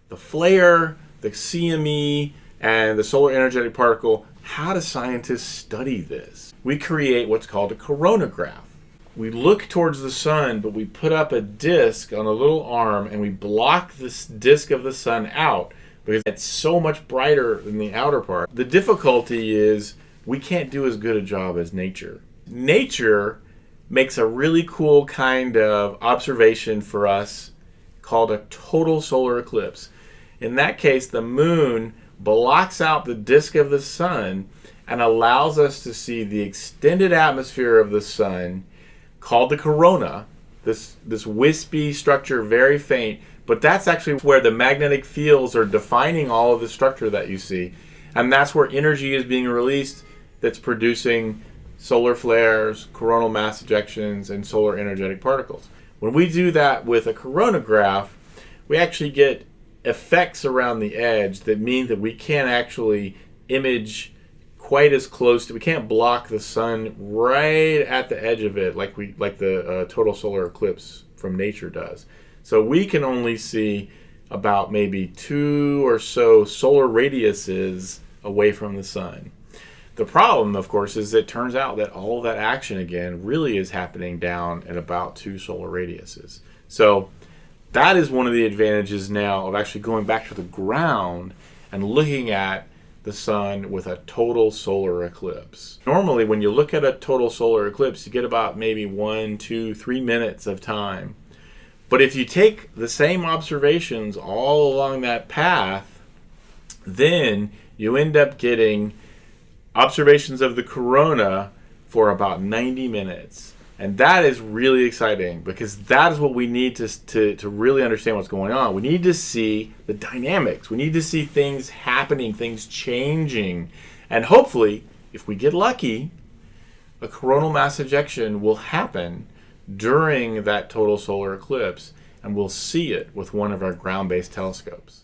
the flare, the CME, and the solar energetic particle. How do scientists study this? We create what's called a coronagraph. We look towards the sun, but we put up a disk on a little arm and we block this disk of the sun out because it's so much brighter than the outer part. The difficulty is we can't do as good a job as nature. Nature makes a really cool kind of observation for us called a total solar eclipse. In that case, the moon blocks out the disk of the sun and allows us to see the extended atmosphere of the sun called the corona, this wispy structure, very faint, but that's actually where the magnetic fields are defining all of the structure that you see. And that's where energy is being released that's producing solar flares, coronal mass ejections, and solar energetic particles. When we do that with a coronagraph, we actually get effects around the edge that mean that we can't actually image quite as close to, we can't block the sun right at the edge of it like the total solar eclipse from nature does. So we can only see about maybe 2 or so solar radiuses away from the sun. The problem, of course, is it turns out that all of that action again really is happening down at about 2 solar radiuses. So that is one of the advantages now of actually going back to the ground and looking at the sun with a total solar eclipse. Normally, when you look at a total solar eclipse, you get about maybe 1, 2, 3 minutes of time. But if you take the same observations all along that path, then you end up getting observations of the corona for about 90 minutes. And that is really exciting because that is what we need to really understand what's going on. We need to see the dynamics. We need to see things happening, things changing. And hopefully, if we get lucky, a coronal mass ejection will happen during that total solar eclipse, and we'll see it with one of our ground-based telescopes.